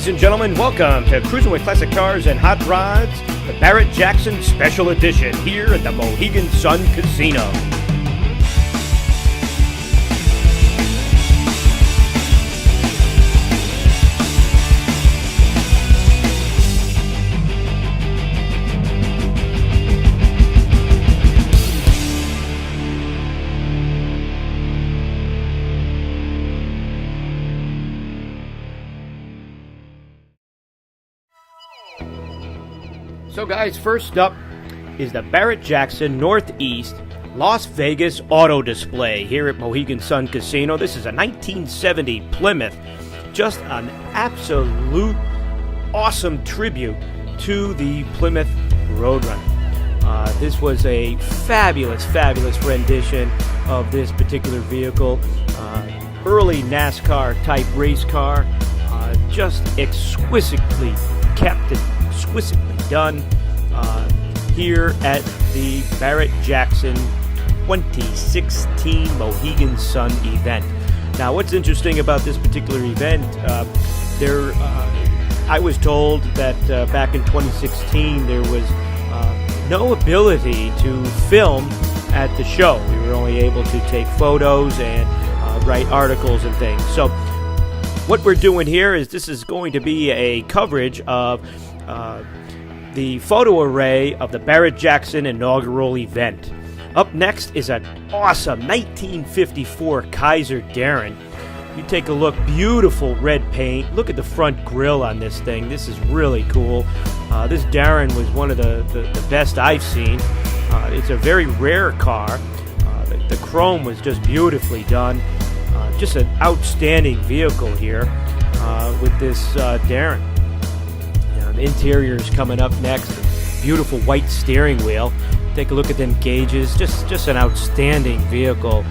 and gentlemen, welcome to Cruising with Classic Cars and Hot Rods, the Barrett-Jackson Special Edition here at the Mohegan Sun Casino. So guys, first up is the Barrett-Jackson Northeast Las Vegas Auto Display here at Mohegan Sun Casino. This is a 1970 Plymouth. Just an absolute awesome tribute to the Plymouth Roadrunner. This was a fabulous rendition of this particular vehicle. Early NASCAR type race car. Just exquisitely kept and exquisitely done here at the Barrett-Jackson 2016 Mohegan Sun event. Now, what's interesting about this particular event, I was told that back in 2016 there was no ability to film at the show. We were only able to take photos and write articles and things. So what we're doing here is this is going to be a coverage of the photo array of the Barrett-Jackson inaugural event. Up next is an awesome 1954 Kaiser Darren. You take a look, beautiful red paint. Look at the front grille on this thing. This is really cool. This Darren was one of the best I've seen. It's a very rare car. The chrome was just beautifully done. Just an outstanding vehicle here with this Darren. The interior is coming up next. Beautiful white steering wheel. Take a look at them gauges. Just an outstanding vehicle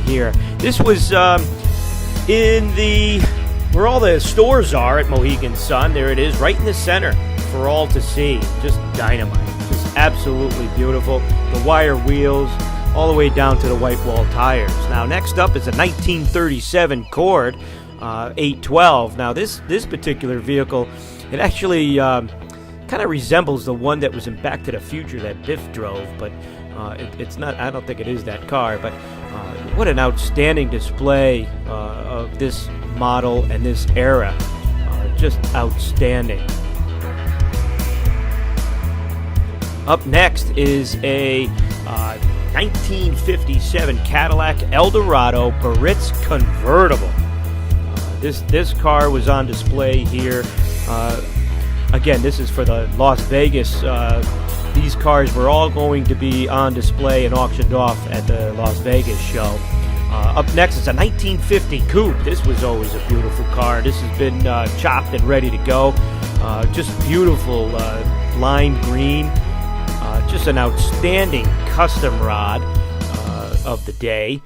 here. This was in where all the stores are at Mohegan Sun. There it is, right in the center for all to see. Just dynamite. Just absolutely beautiful. The wire wheels all the way down to the white wall tires. Now, next up is a 1937 Cord 812. Now, this particular vehicle, it actually kind of resembles the one that was in Back to the Future that Biff drove, but it's not. I don't think it is that car. But what an outstanding display of this model and this era. Just outstanding. Up next is a 1957 Cadillac Eldorado Baritz convertible. This car was on display here. Again, this is for the Las Vegas. These cars were all going to be on display and auctioned off at the Las Vegas show. Up next is a 1950 Coupe. This was always a beautiful car. This has been chopped and ready to go. Just beautiful lime green. Just an outstanding custom rod of the day.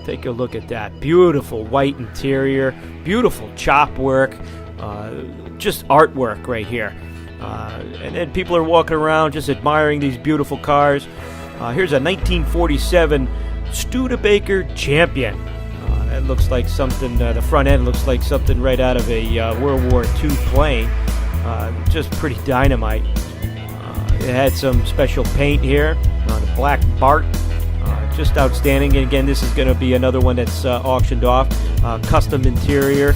Take a look at that. Beautiful white interior. Beautiful chop work. Just artwork right here. And then people are walking around just admiring these beautiful cars. Here's a 1947 Studebaker Champion. That looks like something, the front end looks like something right out of a World War II plane. Just pretty dynamite. It had some special paint here on a black Bart. Just outstanding. And again, this is going to be another one that's auctioned off. Custom interior.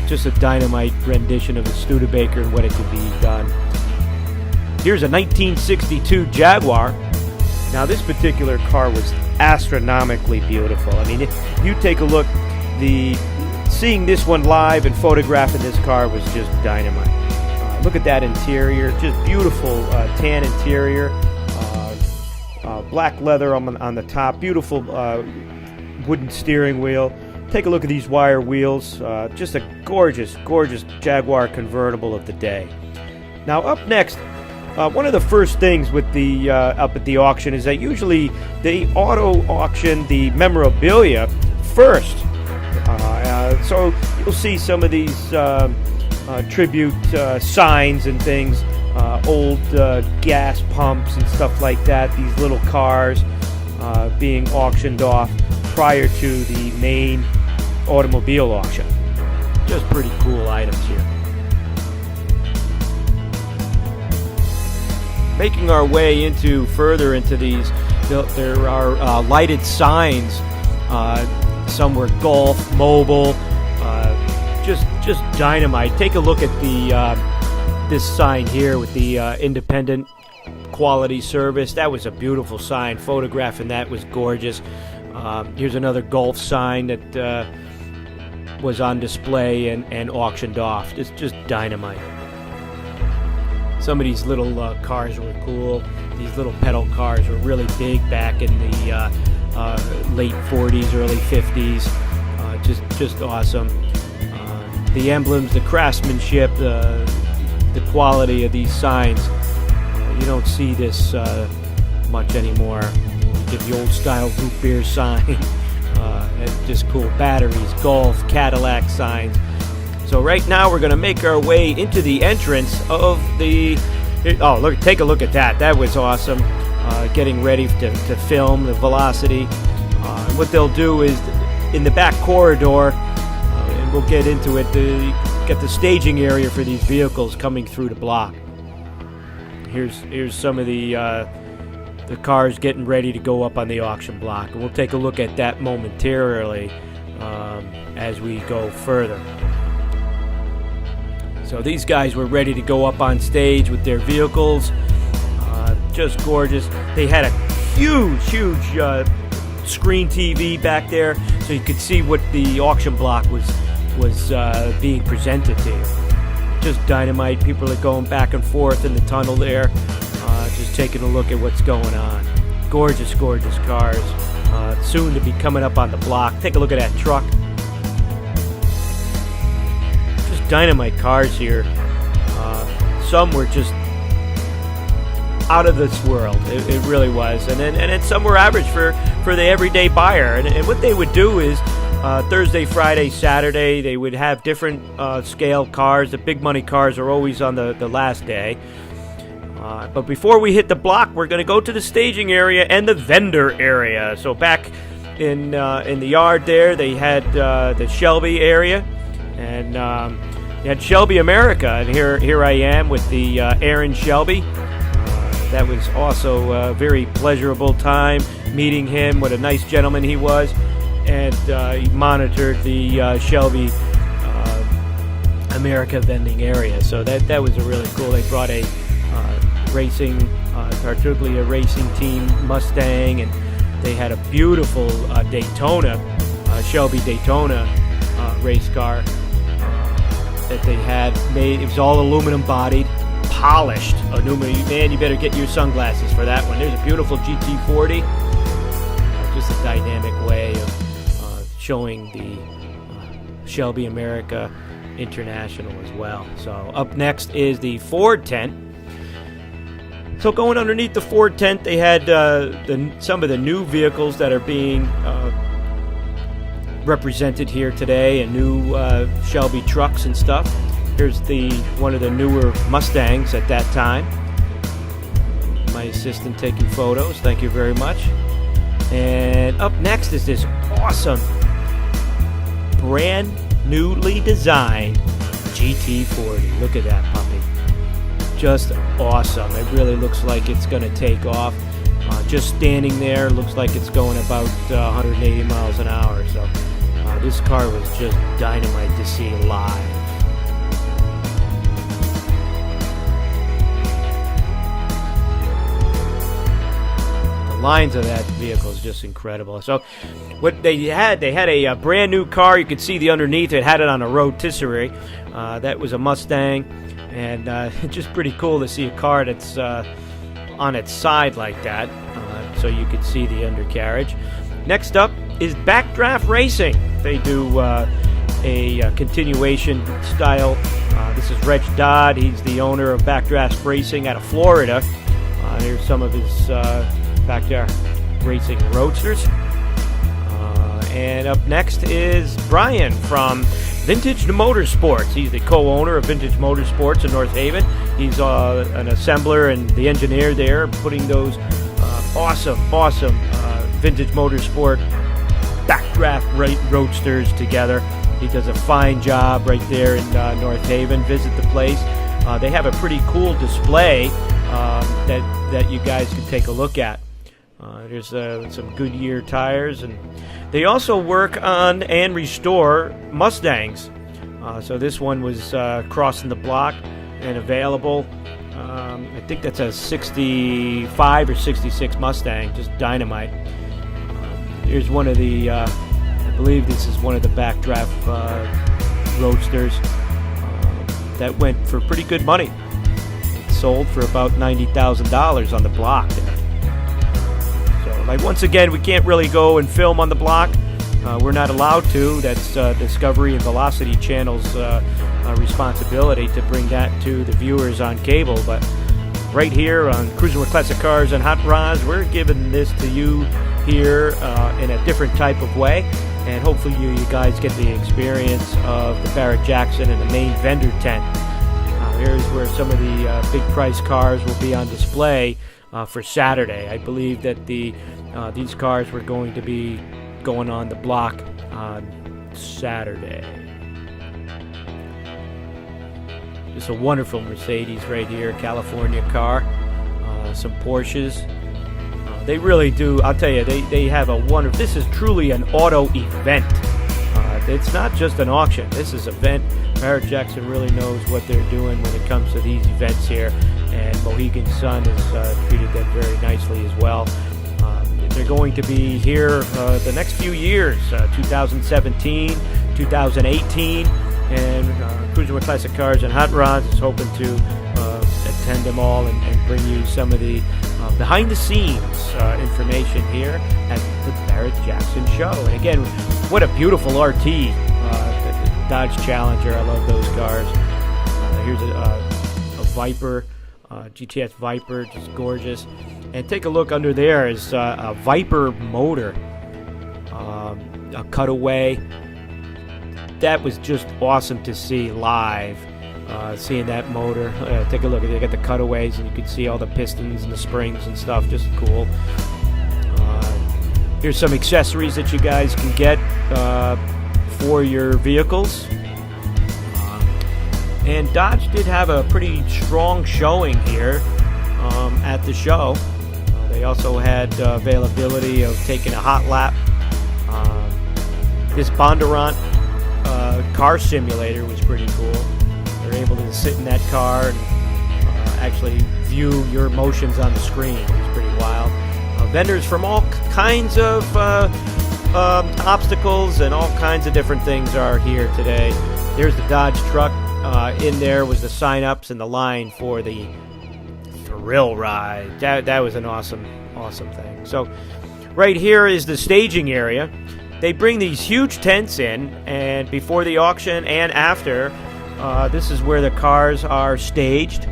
Just a dynamite rendition of the Studebaker and what it could be done. Here's a 1962 Jaguar. Now, this particular car was astronomically beautiful. I mean, if you take a look, seeing this one live and photographing this car was just dynamite. Look at that interior, just beautiful tan interior, black leather on the top, beautiful wooden steering wheel. Take a look at these wire wheels. Just a gorgeous Jaguar convertible of the day. Now, up next, one of the first things with the up at the auction is that usually they auto auction the memorabilia first. So you'll see some of these tribute signs and things, old gas pumps and stuff like that. These little cars being auctioned off prior to the main automobile auction. just pretty cool items here. Making our way further into these, there are lighted signs. Some were golf, mobile, just dynamite. Take a look at this sign here with the independent quality service. That was a beautiful sign. Photographing that was gorgeous. Here's another golf sign that was on display and auctioned off. It's just dynamite. Some of these little cars were cool. These little pedal cars were really big back in the late 40s, early 50s. Just awesome. The emblems, the craftsmanship, the quality of these signs. You don't see this much anymore. You get the old style root beer sign. And just cool batteries, golf, Cadillac signs. So right now we're going to make our way into the entrance of the... Oh, look! Take a look at that. That was awesome. Getting ready to film the Velocity. What they'll do is, in the back corridor, and we'll get into it, get the staging area for these vehicles coming through the block. Here's some of the cars getting ready to go up on the auction block. And we'll take a look at that momentarily as we go further. So these guys were ready to go up on stage with their vehicles. Just gorgeous. They had a huge screen TV back there, so you could see what the auction block was being presented to you. Just dynamite. People are going back and forth in the tunnel there, just taking a look at what's going on. Gorgeous cars. Soon to be coming up on the block. Take a look at that truck. Just dynamite cars here. Some were just out of this world. It really was. And then some were average for the everyday buyer. And what they would do is Thursday, Friday, Saturday, they would have different scale cars. The big money cars are always on the last day. But before we hit the block, we're going to go to the staging area and the vendor area. So back in the yard there, they had the Shelby area, and you had Shelby America. And here I am with the Aaron Shelby. That was also a very pleasurable time meeting him. What a nice gentleman he was. And he monitored the Shelby America vending area. So that was a really cool. They brought a racing, particularly a racing team Mustang, and they had a beautiful Daytona, Shelby Daytona race car that they had made. It was all aluminum bodied, polished aluminum. Man, you better get your sunglasses for that one. There's a beautiful GT40. Just a dynamic way of showing the Shelby America International as well. So up next is the Ford tent. So going underneath the Ford tent, they had some of the new vehicles that are being represented here today, and new Shelby trucks and stuff. Here's one of the newer Mustangs at that time. My assistant taking photos. Thank you very much. And up next is this awesome, brand newly designed GT40. Look at that puppy. Just awesome. It really looks like it's going to take off. Just standing there, looks like it's going about 180 miles an hour. So this car was just dynamite to see live. The lines of that vehicle is just incredible. So what they had a brand new car. You could see the underneath. It had it on a rotisserie. That was a Mustang. And it's just pretty cool to see a car that's on its side like that, so you could see the undercarriage. Next up is Backdraft Racing. They do a continuation style. This is Reg Dodd. He's the owner of Backdraft Racing out of Florida. Here's some of his Backdraft Racing Roadsters. And up next is Brian from Vintage Motorsports. He's the co-owner of Vintage Motorsports in North Haven. He's an assembler and the engineer there, putting those awesome Vintage Motorsport Backdraft Roadsters together. He does a fine job right there in North Haven. Visit the place. They have a pretty cool display that you guys can take a look at. There's some Goodyear tires, and they also work on and restore Mustangs. So this one was crossing the block and available. I think that's a 65 or 66 Mustang, just dynamite. Here's one of the, I believe this is one of the backdraft Roadsters that went for pretty good money. It sold for about $90,000 on the block there. So, like, once again, we can't really go and film on the block. We're not allowed to. That's Discovery and Velocity Channel's responsibility to bring that to the viewers on cable. But right here on Cruising with Classic Cars and Hot Rods, we're giving this to you here in a different type of way. And hopefully you guys get the experience of the Barrett-Jackson and the main Vender tent. Here's where some of the big price cars will be on display for Saturday. I believe that these cars were going to be going on the block on Saturday. Just a wonderful Mercedes right here, California car. Some Porsches. They really do. I'll tell you, they have a wonderful. This is truly an auto event. It's not just an auction. This is an event. Barrett-Jackson really knows what they're doing when it comes to these events here, and Mohegan Sun has treated them very nicely as well. They're going to be here the next few years, 2017, 2018, and Cruising with Classic Cars and Hot Rods is hoping to attend them all and bring you some of the behind-the-scenes information here at the Barrett-Jackson Show. And again, what a beautiful RT, the Dodge Challenger. I love those cars. Here's a Viper, GTS Viper, just gorgeous. And take a look under there is a Viper motor, a cutaway. That was just awesome to see live. Seeing that motor, take a look. They got the cutaways, and you can see all the pistons and the springs and stuff. Just cool. Here's some accessories that you guys can get for your vehicles. And Dodge did have a pretty strong showing here at the show. They also had availability of taking a hot lap. This Bondurant car simulator was pretty cool. They're able to sit in that car and actually view your motions on the screen. It was pretty wild. Vendors from all kinds of obstacles and all kinds of different things are here today. There's the Dodge truck. In there was the sign-ups and the line for the thrill ride. That was an awesome thing. So right here is the staging area. They bring these huge tents in, and before the auction and after, this is where the cars are staged,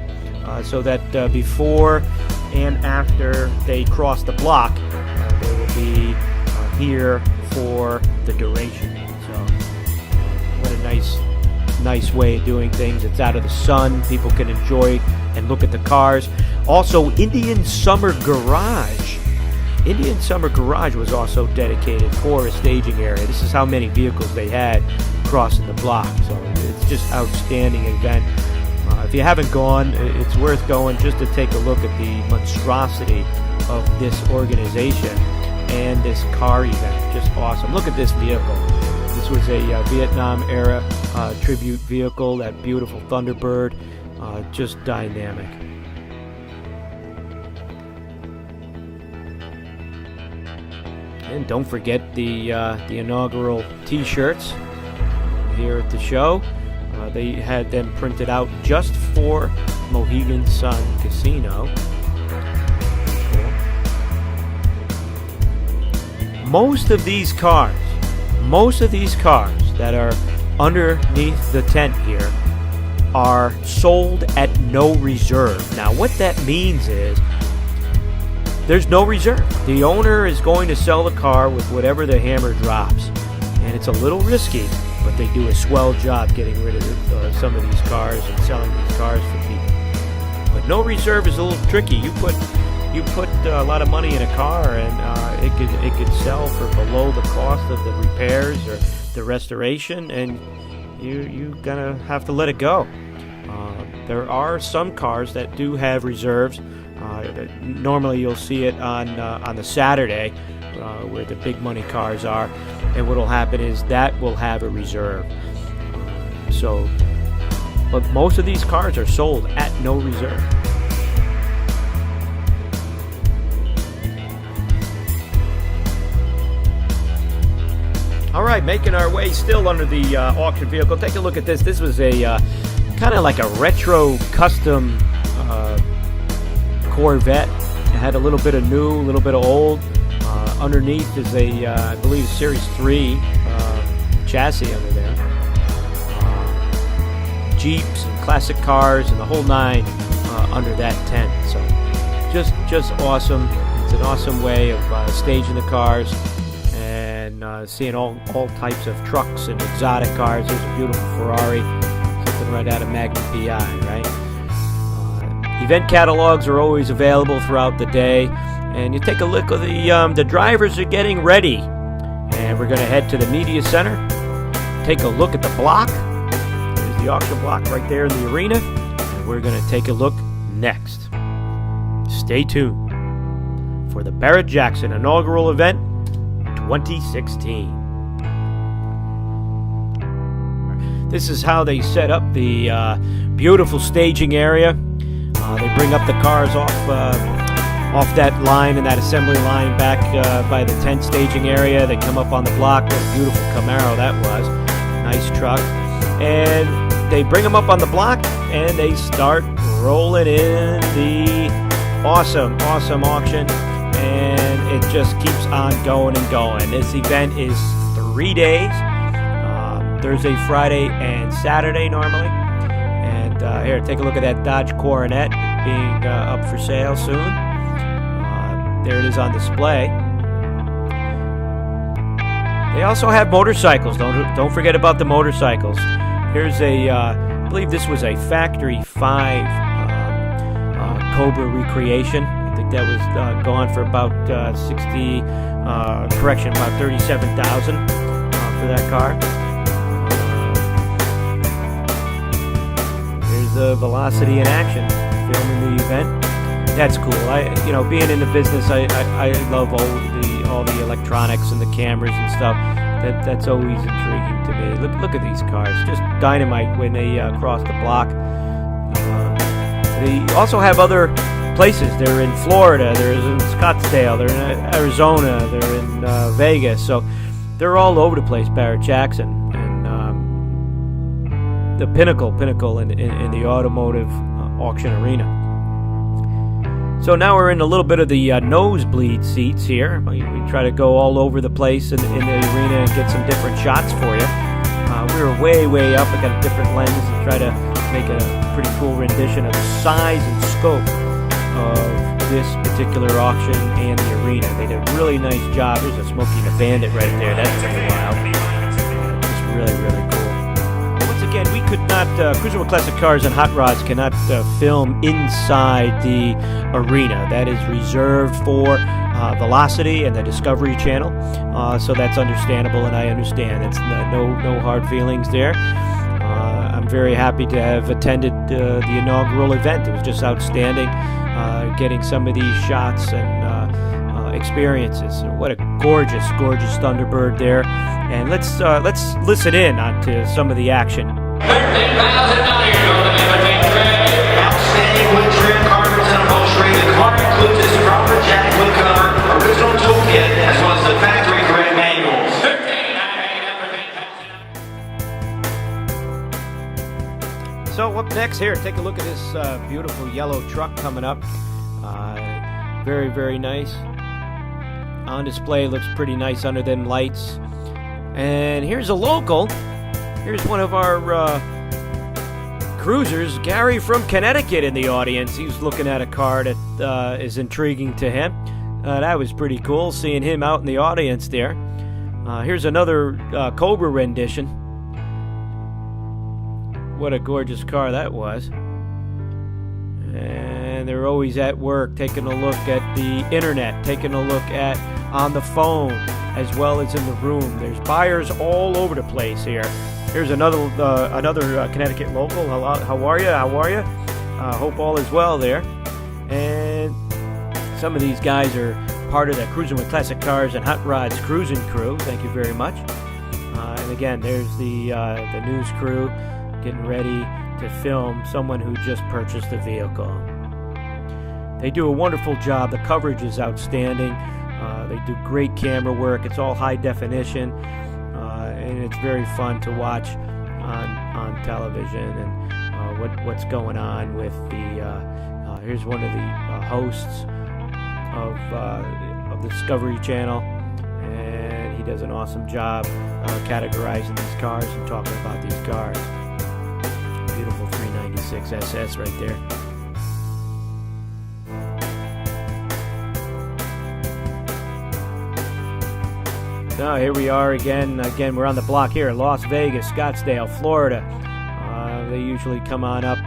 so that before and after they cross the block, they will be here for the duration. So what a nice way of doing things. It's out of the sun. People can enjoy and look at the cars. Also, Indian Summer Garage. Indian Summer Garage was also dedicated for a staging area. This is how many vehicles they had crossing the block. So it's just outstanding event. If you haven't gone, it's worth going just to take a look at the monstrosity of this organization and this car event. Just awesome. Look at this vehicle. This was a Vietnam-era tribute vehicle, that beautiful Thunderbird. Just dynamic. And don't forget the inaugural T-shirts here at the show. They had them printed out just for Mohegan Sun Casino. Cool. Most of these cars that are underneath the tent here are sold at no reserve. Now, what that means is there's no reserve. The owner is going to sell the car with whatever the hammer drops. And it's a little risky, but they do a swell job getting rid of some of these cars and selling these cars for people. But no reserve is a little tricky. You put a lot of money in a car, and it could sell for below the cost of the repairs or the restoration, and you're gonna have to let it go. There are some cars that do have reserves. Normally you'll see it on the Saturday where the big money cars are, and what will happen is that will have a reserve. But most of these cars are sold at no reserve. All right, making our way still under the auction vehicle. Take a look at this. This was a kind of like a retro custom Corvette. It had a little bit of new, a little bit of old. Underneath is a, I believe, Series 3 chassis under there. Jeeps and classic cars and the whole nine under that tent. So just awesome. It's an awesome way of staging the cars and seeing all types of trucks and exotic cars. There's a beautiful Ferrari, something right out of Magnum PI, right? Event catalogs are always available throughout the day, and you take a look at the drivers are getting ready, and we're going to head to the media center, take a look at the block. There's the auction block right there in the arena, and we're going to take a look next. Stay tuned for the Barrett-Jackson inaugural event 2016. This is how they set up the beautiful staging area. They bring up the cars off that line and that assembly line back by the tent staging area. They come up on the block. What a beautiful Camaro that was. Nice truck. And they bring them up on the block and they start rolling in the awesome auction. And it just keeps on going and going. This event is 3 days. Thursday, Friday, and Saturday normally. And here, take a look at that Dodge Coronet being up for sale soon. There it is on display. They also have motorcycles. Don't forget about the motorcycles. Here's a, I believe this was a Factory 5 Cobra recreation. I think that was gone for about about 37,000 for that car. The Velocity in action, filming the event. That's cool. Being in the business, I love all the electronics and the cameras and stuff. That's always intriguing to me. Look at these cars, just dynamite when they cross the block. They also have other places. They're in Florida, they're in Scottsdale, they're in Arizona, they're in Vegas. So they're all over the place, Barrett-Jackson. The pinnacle in the automotive auction arena. So now we're in a little bit of the nosebleed seats here. We try to go all over the place in the arena and get some different shots for you. We were way up. I got a different lens and try to make a pretty cool rendition of the size and scope of this particular auction and the arena. They did a really nice job. There's a Smokey the Bandit right there. That's pretty wild. Just really cool. Again, we could not, Cruiser with Classic Cars and Hot Rods cannot film inside the arena. That is reserved for Velocity and the Discovery Channel, so that's understandable, and I understand. It's no hard feelings there. I'm very happy to have attended the inaugural event. It was just outstanding, getting some of these shots and experiences. What a gorgeous Thunderbird there. And let's listen in onto some of the action. Outstanding wood trim, carpets, and upholstery. The car includes its proper jack wood cover, original toolkit, as well as the factory correct manuals. So up next here, take a look at this beautiful yellow truck coming up. Very nice. On display, looks pretty nice under them lights. And here's a local. Here's one of our cruisers, Gary from Connecticut, in the audience. He's looking at a car that is intriguing to him. That was pretty cool, seeing him out in the audience there. Here's another Cobra rendition. What a gorgeous car that was. And they're always at work, taking a look at the internet, taking a look at on the phone, as well as in the room. There's buyers all over the place here. Here's another Connecticut local. How are you? Hope all is well there. And some of these guys are part of the Cruising with Classic Cars and Hot Rods cruising crew. Thank you very much. And again, there's the news crew getting ready to film someone who just purchased a vehicle. They do a wonderful job. The coverage is outstanding. They do great camera work. It's all high definition, and it's very fun to watch on television. And what's going on with the here's one of the hosts of the Discovery Channel, and he does an awesome job categorizing these cars and talking about these cars. Beautiful 396 SS right there. So here we are again. We're on the block here, Las Vegas, Scottsdale, Florida. They usually come on up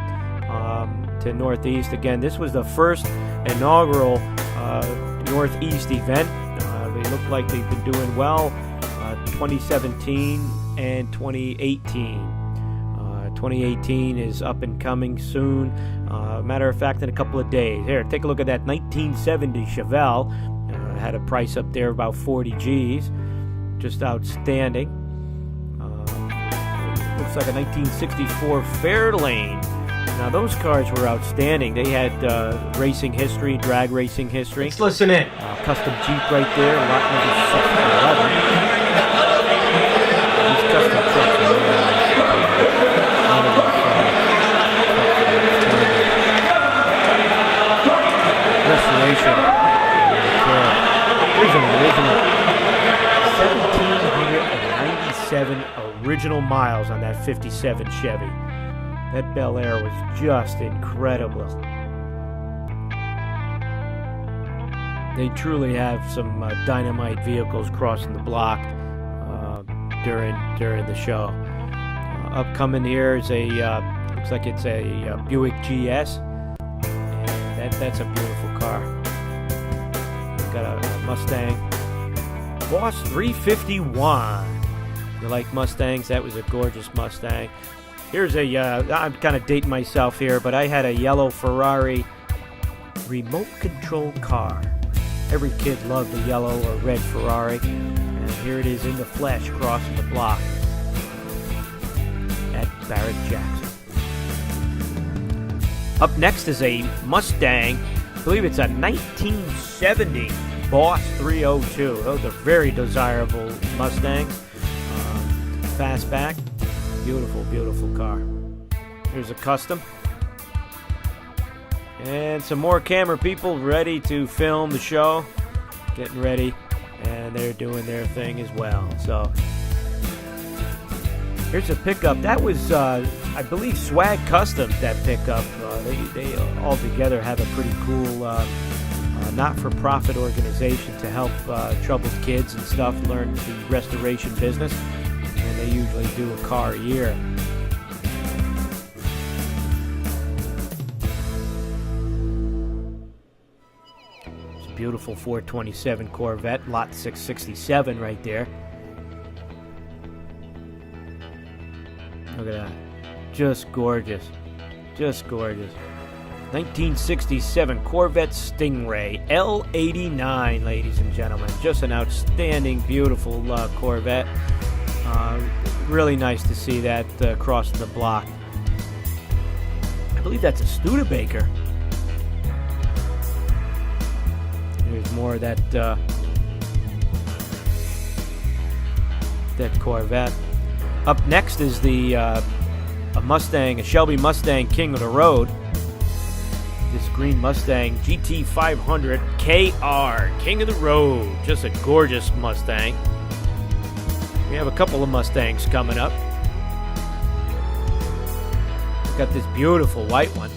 to Northeast. Again, this was the first inaugural Northeast event. They look like they've been doing well. 2017 and 2018. 2018 is up and coming soon. Matter of fact, in a couple of days. Here, take a look at that 1970 Chevelle. Had a price up there about 40 G's. Just outstanding. Looks like a 1964 Fairlane. Now those cars were outstanding. They had racing history, drag racing history. Let's listen in. Custom Jeep right there, lot number 611. These custom trucks are really restoration. Here's an original 1,797 original miles on that 57 Chevy. That Bel Air was just incredible. They truly have some dynamite vehicles crossing the block during the show. Upcoming here is a looks like it's a Buick GS, and that's a beautiful car. Got a Mustang Boss 351. You like Mustangs? That was a gorgeous Mustang. Here's a, I'm kind of dating myself here, but I had a yellow Ferrari remote control car. Every kid loved a yellow or red Ferrari. And here it is in the flesh crossing the block at Barrett-Jackson. Up next is a Mustang. I believe it's a 1970 Boss 302. Those are very desirable Mustangs. Fastback. Beautiful, beautiful car. Here's a custom. And some more camera people ready to film the show. Getting ready. And they're doing their thing as well. So, here's a pickup. That was, I believe, Swag Customs, that pickup. They all together have a pretty cool not-for-profit organization to help troubled kids and stuff learn the restoration business. And they usually do a car a year. It's a beautiful 427 Corvette, lot 667 right there. Look at that. Just gorgeous. Just gorgeous. 1967 Corvette Stingray L89, ladies and gentlemen. Just an outstanding, beautiful Corvette. Really nice to see that crossing the block. I believe that's a Studebaker. There's more of that Corvette. Up next is a Mustang, a Shelby Mustang King of the Road. This green Mustang GT 500 KR, King of the Road. Just a gorgeous Mustang. We have a couple of Mustangs coming up. We've got this beautiful white one.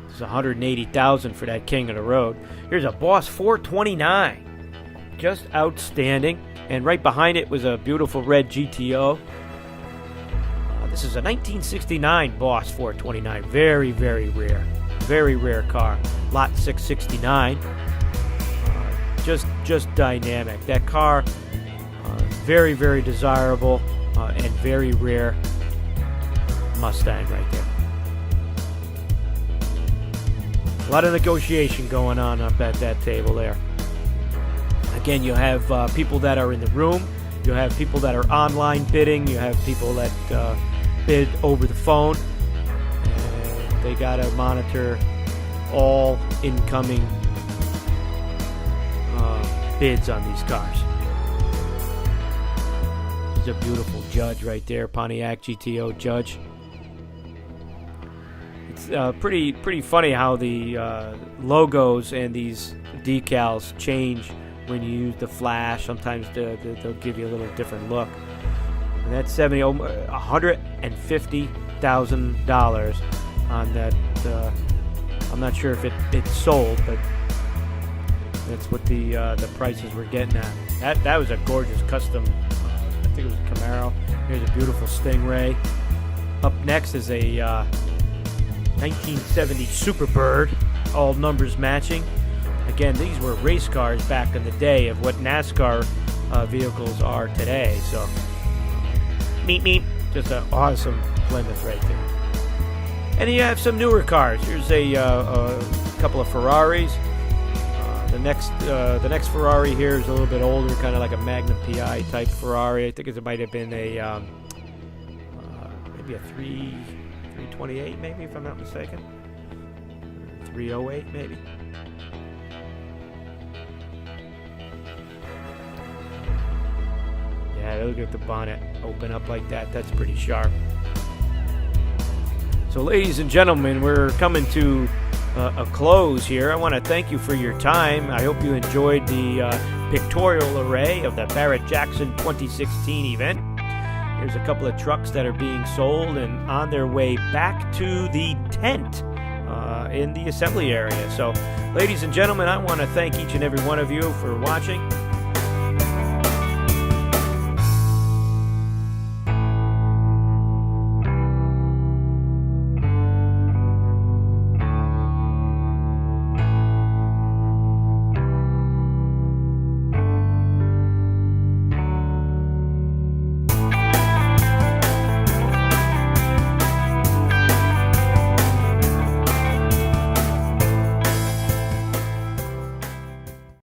It's $180,000 for that King of the Road. Here's a Boss 429. Just outstanding. And right behind it was a beautiful red GTO. This is a 1969 Boss 429. Very, very rare. Very rare car. Lot 669. just dynamic. That car, very, very desirable and very rare Mustang right there. A lot of negotiation going on up at that table there. Again, you have people that are in the room. You have people that are online bidding. You have people that bid over the phone. And they got to monitor all incoming bids on these cars. There's a beautiful Judge right there, Pontiac GTO Judge. It's pretty funny how the logos and these decals change when you use the flash. Sometimes they'll give you a little different look. And that's $150,000 on that. I'm not sure if it's sold, but that's what the prices we're getting at. That was a gorgeous custom. I think it was a Camaro. Here's a beautiful Stingray. Up next is a 1970 Superbird, all numbers matching. Again, these were race cars back in the day of what NASCAR vehicles are today. So, meep, just an awesome Plymouth right there. And you have some newer cars. Here's a couple of Ferraris. The next Ferrari here is a little bit older, kind of like a Magnum PI type Ferrari. I think it might have been a maybe a 328, maybe, if I'm not mistaken. 308, maybe. Yeah, look at the bonnet open up like that. That's pretty sharp. So, ladies and gentlemen, we're coming to a close here. I want to thank you for your time. I hope you enjoyed the pictorial array of the Barrett-Jackson 2016 event. Here's a couple of trucks that are being sold and on their way back to the tent in the assembly area. So, ladies and gentlemen, I want to thank each and every one of you for watching.